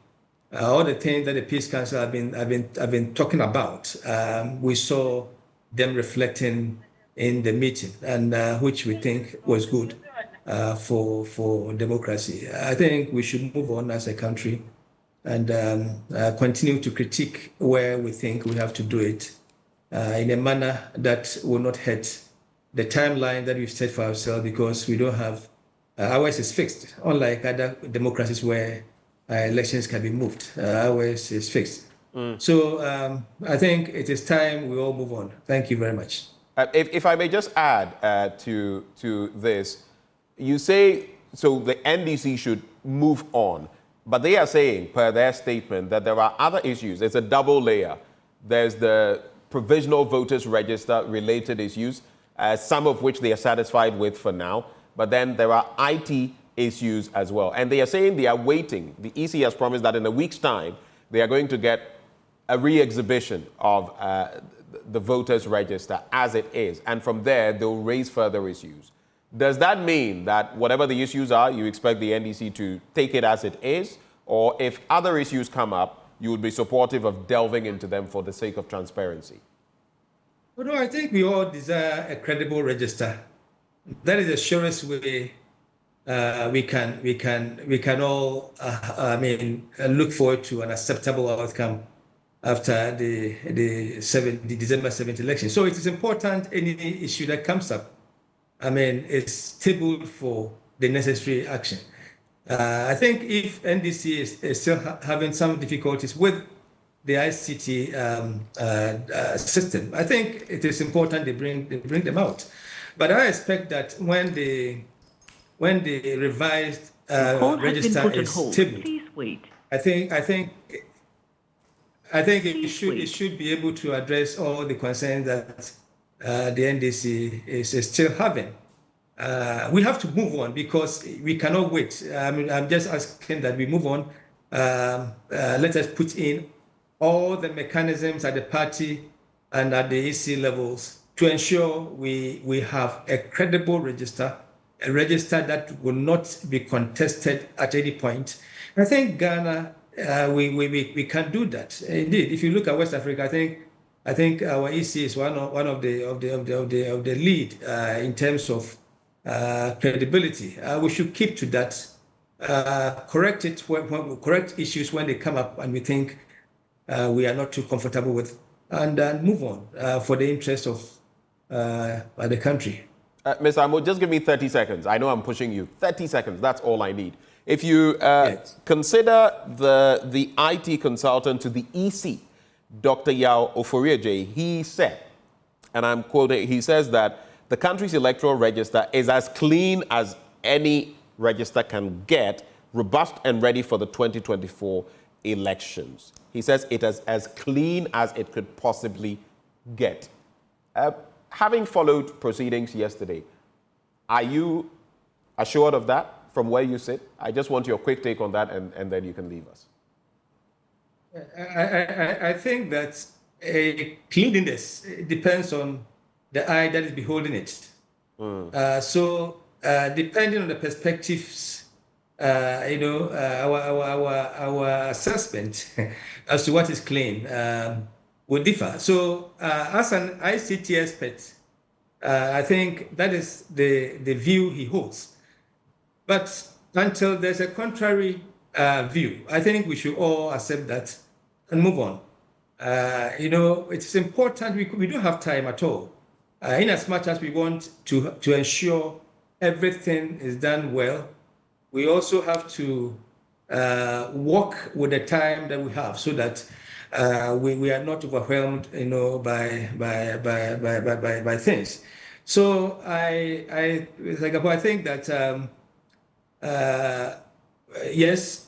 all the things that the Peace Council have been talking about, we saw them reflecting in the meeting, and which we think was good for democracy. I think we should move on as a country and continue to critique where we think we have to do it in a manner that will not hurt the timeline that we've set for ourselves, because we don't have, ours is fixed, unlike other democracies where elections can be moved. Ours is fixed. So I think it is time we all move on. Thank you very much. If I may just add to this, you say, so the NDC should move on, but they are saying, per their statement, that there are other issues. It's a double layer. There's the provisional voters register related issues, some of which they are satisfied with for now, but then there are IT issues as well. And they are saying they are waiting. The EC has promised that in a week's time, they are going to get a re-exhibition of the voters register as it is. And from there, they'll raise further issues. Does that mean that whatever the issues are, you expect the NDC to take it as it is? Or if other issues come up, you would be supportive of delving into them for the sake of transparency? Well, no, I think we all desire a credible register. That is the surest way we can all look forward to an acceptable outcome after the December 7th election. So it is important any issue that comes up, is tabled for the necessary action. I think if NDC is still having some difficulties with the ICT system, I think it is important they bring them out. But I expect that when the revised register is tabled, I think it should be able to address all the concerns that the NDC is still having. We have to move on because we cannot wait. I'm just asking that we move on. Let us put in all the mechanisms at the party and at the EC levels to ensure we have a credible register, a register that will not be contested at any point. I think Ghana, we can do that. Indeed, if you look at West Africa, I think our EC is one of the lead in terms of credibility. We should keep to that. Correct issues when they come up and we think we are not too comfortable with, and move on for the interest of the country. Mr. Amo, just give me 30 seconds. I know I'm pushing you. 30 seconds, that's all I need. If you consider the IT consultant to the EC, Dr. Yao Oforiaje, he said, and I'm quoting, he says that the country's electoral register is as clean as any register can get robust and ready for the 2024 elections. He says it is as clean as it could possibly get. Having followed proceedings yesterday, are you assured of that from where you sit? I just want your quick take on that, and then you can leave us. I think that cleanliness depends on the eye that is beholding it. So depending on the perspectives, our assessment as to what is clean will differ. So as an ICT expert, I think that is the view he holds. But until there's a contrary view, I think we should all accept that and move on. It's important. We don't have time at all. In as much as we want to ensure everything is done well, we also have to work with the time that we have so that we are not overwhelmed, by things. So I think that yes.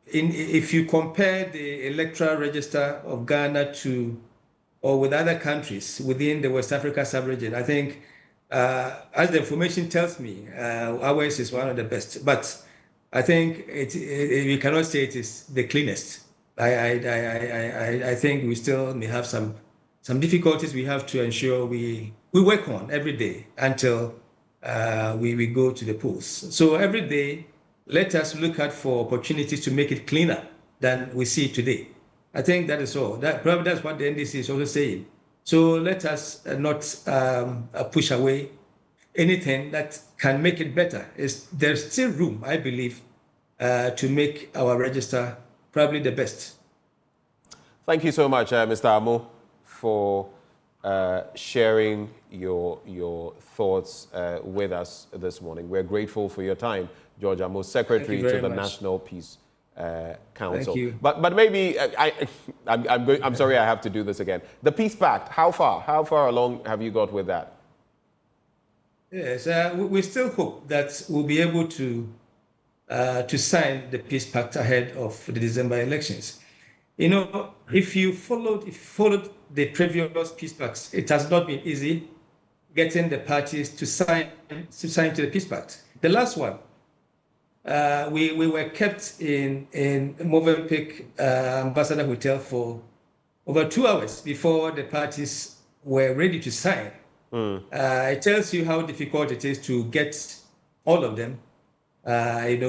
If you compare the electoral register of Ghana or with other countries within the West Africa sub-region, I think, as the information tells me, ours is one of the best. But I think we cannot say it is the cleanest. I think we still may have some difficulties we have to ensure we work on every day until we go to the polls. So every day, let us look out for opportunities to make it cleaner than we see today. I think that is all. Probably that's what the NDC is also saying. So let us not push away anything that can make it better. There's still room, I believe, to make our register probably the best. Thank you so much, Mr. Amo, for sharing your thoughts with us this morning. We're grateful for your time. George Amo, Secretary to the National Peace Council. Thank you. But maybe I'm sorry I have to do this again. The Peace Pact, how far along have you got with that? Yes, we still hope that we'll be able to sign the Peace Pact ahead of the December elections. If you followed the previous Peace Pacts, it has not been easy getting the parties to sign to the Peace Pact. The last one, we were kept in Movenpick Ambassador Hotel for over 2 hours before the parties were ready to sign. It tells you how difficult it is to get all of them, at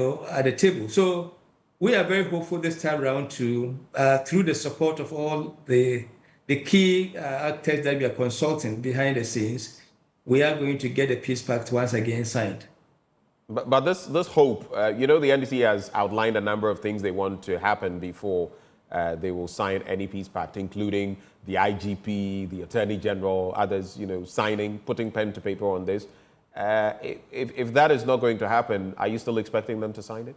the table. So we are very hopeful this time around to, through the support of all the key actors that we are consulting behind the scenes, we are going to get the Peace Pact once again signed. But this hope, the NDC has outlined a number of things they want to happen before they will sign any Peace Pact, including the IGP, the Attorney General, others, signing, putting pen to paper on this. If that is not going to happen, are you still expecting them to sign it?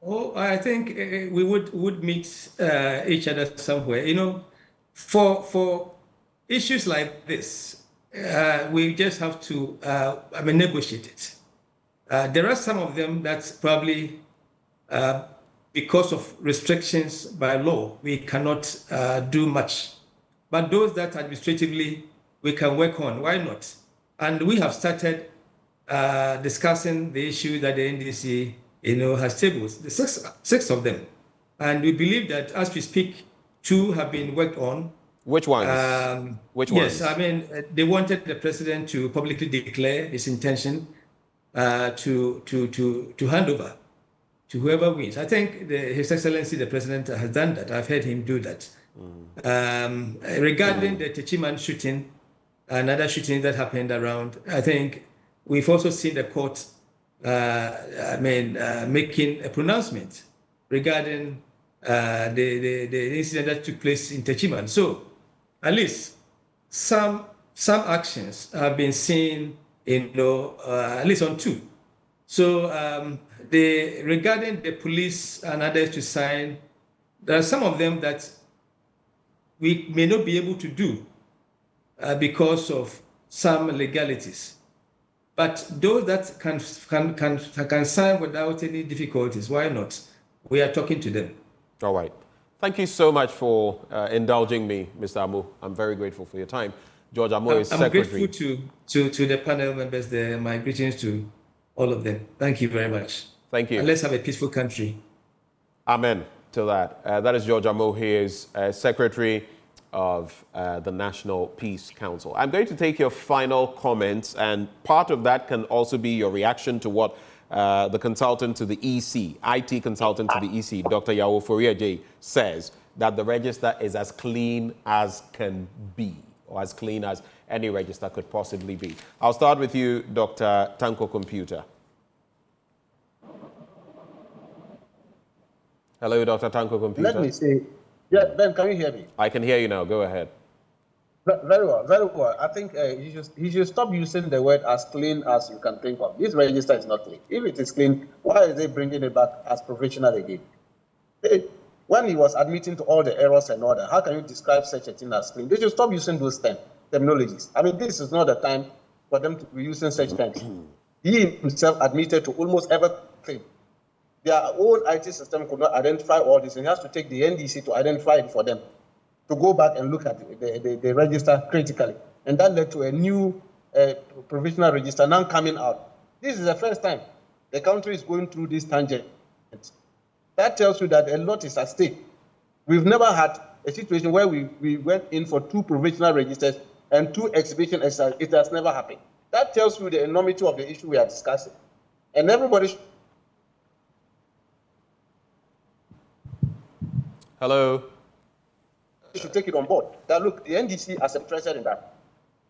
Oh, I think we would meet each other somewhere. For issues like this, we just have to negotiate it. There are some of them that's probably because of restrictions by law, we cannot do much. But those that administratively we can work on, why not? And we have started discussing the issue that the NDC has tabled, the six of them. And we believe that as we speak, 2 have been worked on. Which ones? Which ones? Yes, they wanted the president to publicly declare his intention to hand over to whoever wins. I think His Excellency the President has done that. I've heard him do that. Regarding the Techiman shooting and other shootings that happened around, I think we've also seen the court making a pronouncement regarding the incident that took place in Techiman. So at least some actions have been seen, at least on 2. So regarding the police and others to sign, there are some of them that we may not be able to do because of some legalities. But those that can sign without any difficulties, why not? We are talking to them. All right. Thank you so much for indulging me, Mr. Amu. I'm very grateful for your time. George Amu is Secretary. I'm grateful to the panel members there. My greetings to all of them. Thank you very much. Thank you. And let's have a peaceful country. Amen to that. That is George Amu. He is Secretary of the National Peace Council. I'm going to take your final comments, and part of that can also be your reaction to what the consultant to the EC, IT consultant to the EC, Dr. Yao Foriaje, says, that the register is as clean as can be, or as clean as any register could possibly be. I'll start with you, Dr. Tanko Computer. Hello, Dr. Tanko Computer. Let me say, yeah, Ben, can you hear me? I can hear you now. Go ahead. Very well, very well. I think you should stop using the word as clean as you can think of. This register is not clean. If it is clean, why is they bringing it back as provisional again? When he was admitting to all the errors and all that, how can you describe such a thing as clean? They should stop using those terminologies. I mean, this is not the time for them to be using such terms. He himself admitted to almost everything. Their own IT system could not identify all this, and he has to take the NDC to identify it for them, to go back and look at the register critically. And that led to a new provisional register now coming out. This is the first time the country is going through this tangent. That tells you that a lot is at stake. We've never had a situation where we went in for 2 provisional registers and 2 exhibition exercises. It has never happened. That tells you the enormity of the issue we are discussing. And everybody Hello. should take it on board. That look, the NDC has interested in that.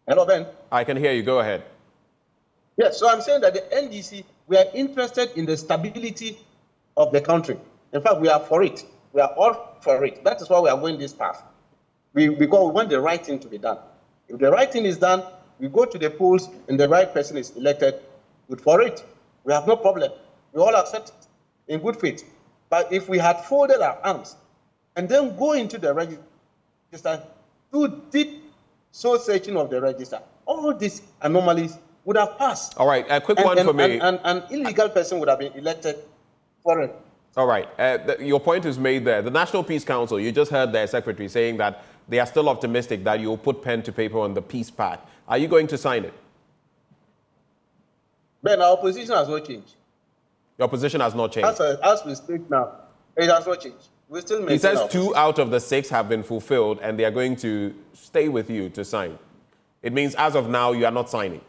Hello, Ben. I can hear you. Go ahead. Yes, so I'm saying that the NDC, we are interested in the stability of the country. In fact, we are for it. We are all for it. That is why we are going this path. Because we want the right thing to be done. If the right thing is done, we go to the polls and the right person is elected, good for it. We have no problem. We all accept it in good faith. But if we had folded our arms and then go into the register, do deep soul searching of the register, all these anomalies would have passed. All right, a quick one for me. And an illegal person would have been elected for it. All right, your point is made there. The National Peace Council, you just heard their secretary saying that they are still optimistic that you'll put pen to paper on the peace pact. Are you going to sign it? Ben, our position has not changed. Your position has not changed? As we speak now, it has not changed. We still maintain. He says 2 out of the 6 have been fulfilled and they are going to stay with you to sign. It means as of now, you are not signing.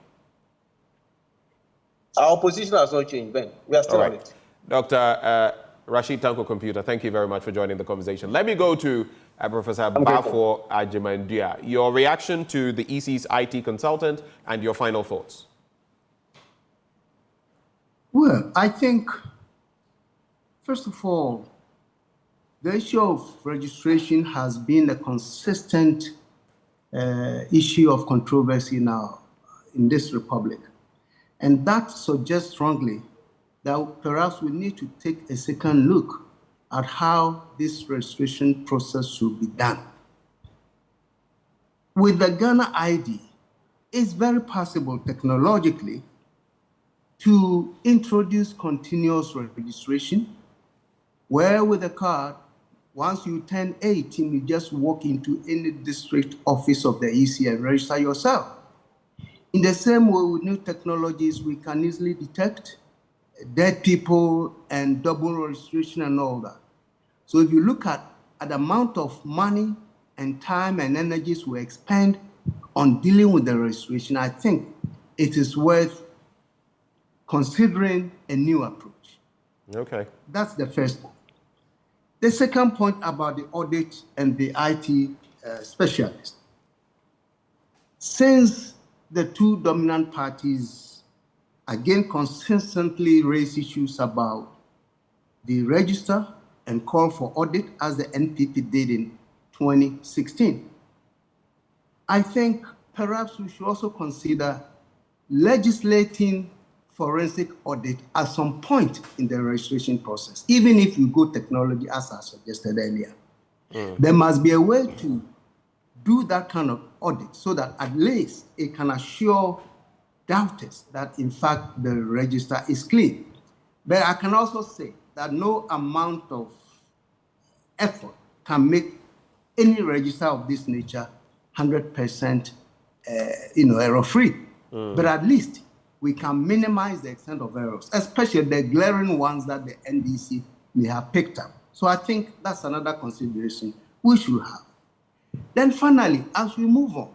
Our position has not changed, Ben. We are still on it. Dr. Rashid Tanko Computer, thank you very much for joining the conversation. Let me go to Professor Bafo Ajimandia. Your reaction to the EC's IT consultant and your final thoughts. Well, I think, first of all, the issue of registration has been a consistent issue of controversy now in this republic. And that suggests strongly that perhaps we need to take a second look at how this registration process should be done. With the Ghana ID, it's very possible technologically to introduce continuous registration, where with a card, once you turn 18, you just walk into any district office of the EC and register yourself. In the same way, with new technologies, we can easily detect dead people and double registration and all that. So if you look at the amount of money and time and energies we expend on dealing with the registration, I think it is worth considering a new approach. Okay. That's the first point. The second point about the audit and the IT specialist. Since the 2 dominant parties again consistently raise issues about the register and call for audit, as the NPP did in 2016, I think perhaps we should also consider legislating forensic audit at some point in the registration process, even if you go technology, as I suggested earlier. There must be a way to do that kind of audit so that at least it can assure doubters that, in fact, the register is clean. But I can also say that no amount of effort can make any register of this nature 100% error-free. But at least we can minimize the extent of errors, especially the glaring ones that the NDC may have picked up. So I think that's another consideration we should have. Then finally, as we move on,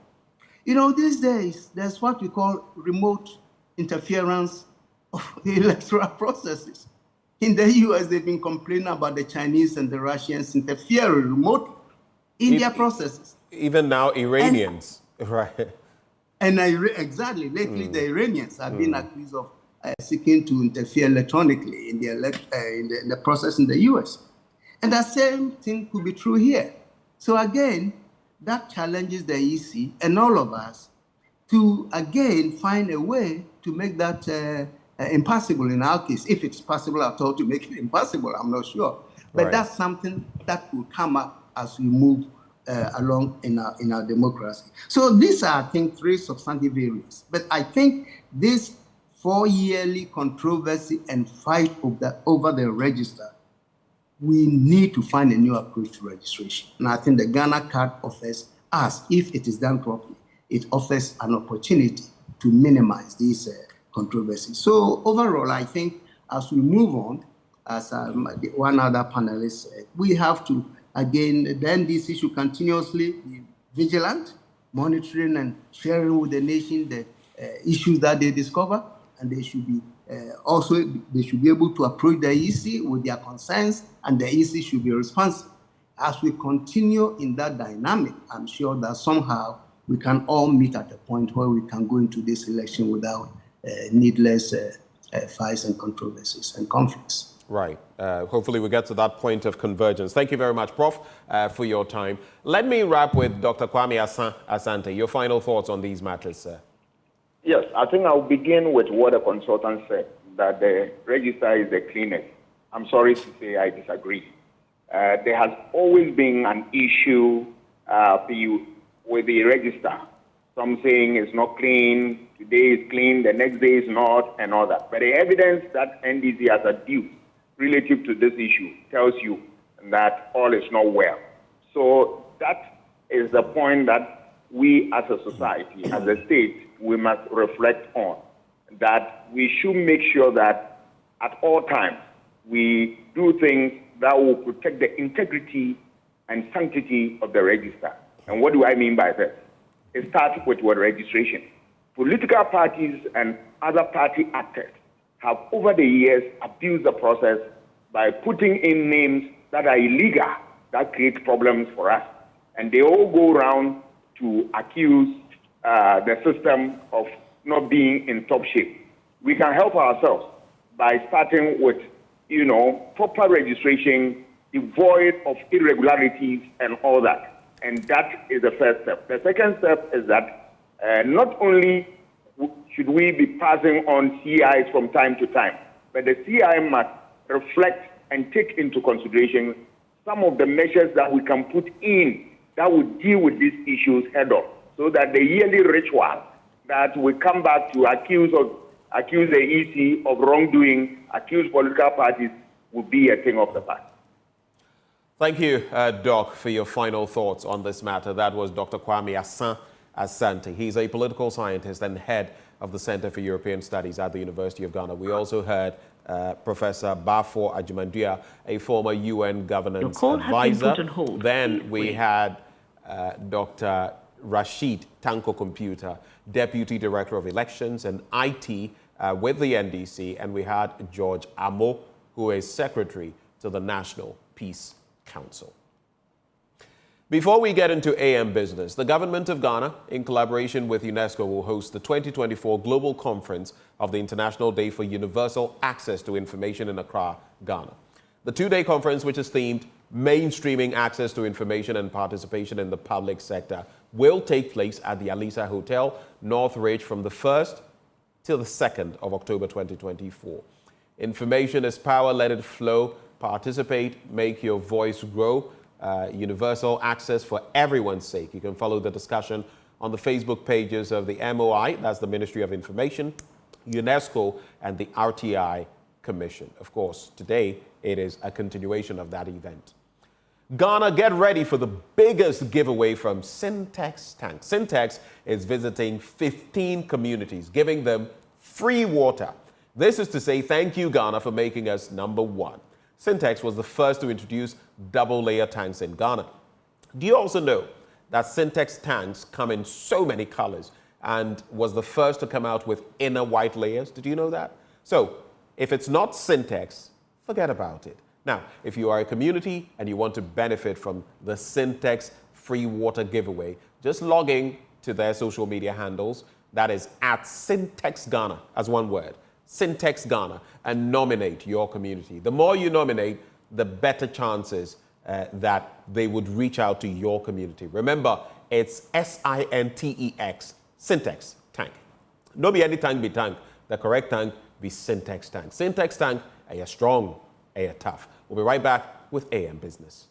these days, there's what we call remote interference of the electoral processes. In the US, they've been complaining about the Chinese and the Russians interfering remotely in their processes. Even now, Iranians, right? And exactly, lately the Iranians have been accused of seeking to interfere electronically in the process in the US. And the same thing could be true here. So again, that challenges the EC and all of us to, again, find a way to make that impossible in our case. If it's possible at all to make it impossible, I'm not sure. But that's something that will come up as we move along in our democracy. So these are, I think, three substantive areas. But I think this 4-yearly controversy and fight over the register, we need to find a new approach to registration. And I think the Ghana card offers us, if it is done properly, it offers an opportunity to minimize these controversies. So overall, I think as we move on, as one other panelist said, we have to, again, the NDC should continuously be vigilant, monitoring and sharing with the nation the issues that they discover, and they should be they should be able to approach the EC with their concerns, and the EC should be responsive. As we continue in that dynamic, I'm sure that somehow we can all meet at a point where we can go into this election without needless fights and controversies and conflicts. Right. Hopefully we get to that point of convergence. Thank you very much, Prof, for your time. Let me wrap with Dr. Kwame Asante. Your final thoughts on these matters, sir. Yes, I think I'll begin with what the consultant said, that the register is the cleanest. I'm sorry to say I disagree. There has always been an issue with the register. Some saying it's not clean, today is clean, the next day is not, and all that. But the evidence that NDC has adduced relative to this issue tells you that all is not well. So that is the point that we as a society, as a state, we must reflect on, that we should make sure that at all times we do things that will protect the integrity and sanctity of the register. And what do I mean by this? It starts with registration. Political parties and other party actors have over the years abused the process by putting in names that are illegal, that create problems for us. And they all go around to accuse the system of not being in top shape. We can help ourselves by starting with, proper registration, devoid of irregularities and all that. And that is the first step. The second step is that not only should we be passing on CIs from time to time, but the CI must reflect and take into consideration some of the measures that we can put in that would deal with these issues head on, so that the yearly ritual that we come back to accuse the EC of wrongdoing, accuse political parties, will be a thing of the past. Thank you, Doc, for your final thoughts on this matter. That was Dr. Kwame Asante. He's a political scientist and head of the Center for European Studies at the University of Ghana. We also heard Professor Bafo Ajimandua, a former UN governance advisor. Then we had Dr. Rashid Tanko Computer, Deputy Director of Elections and IT with the NDC. And we had George Amo, who is Secretary to the National Peace Council. Before we get into AM business, the government of Ghana, in collaboration with UNESCO, will host the 2024 Global Conference of the International Day for Universal Access to Information in Accra, Ghana. The two-day conference, which is themed Mainstreaming Access to Information and Participation in the Public Sector, will take place at the Alisa Hotel, North Ridge, from the 1st till the 2nd of October 2024. Information is power, let it flow. Participate, make your voice grow. Universal access for everyone's sake. You can follow the discussion on the Facebook pages of the MOI, that's the Ministry of Information, UNESCO, and the RTI Commission. Of course, today it is a continuation of that event. Ghana, get ready for the biggest giveaway from Syntex Tank. Syntex is visiting 15 communities, giving them free water. This is to say thank you, Ghana, for making us #1. Syntex was the first to introduce double-layer tanks in Ghana. Do you also know that Syntex tanks come in so many colors and was the first to come out with inner white layers? Did you know that? So, if it's not Syntex, forget about it. Now, if you are a community and you want to benefit from the Syntex free water giveaway, just log in to their social media handles. That is at Syntex Ghana, as one word, Syntex Ghana, and nominate your community. The more you nominate, the better chances that they would reach out to your community. Remember, it's SINTEX, Syntex Tank. No be any tank be tank. The correct tank be Syntex Tank. Syntex Tank, are you strong? Are you tough? We'll be right back with AM Business.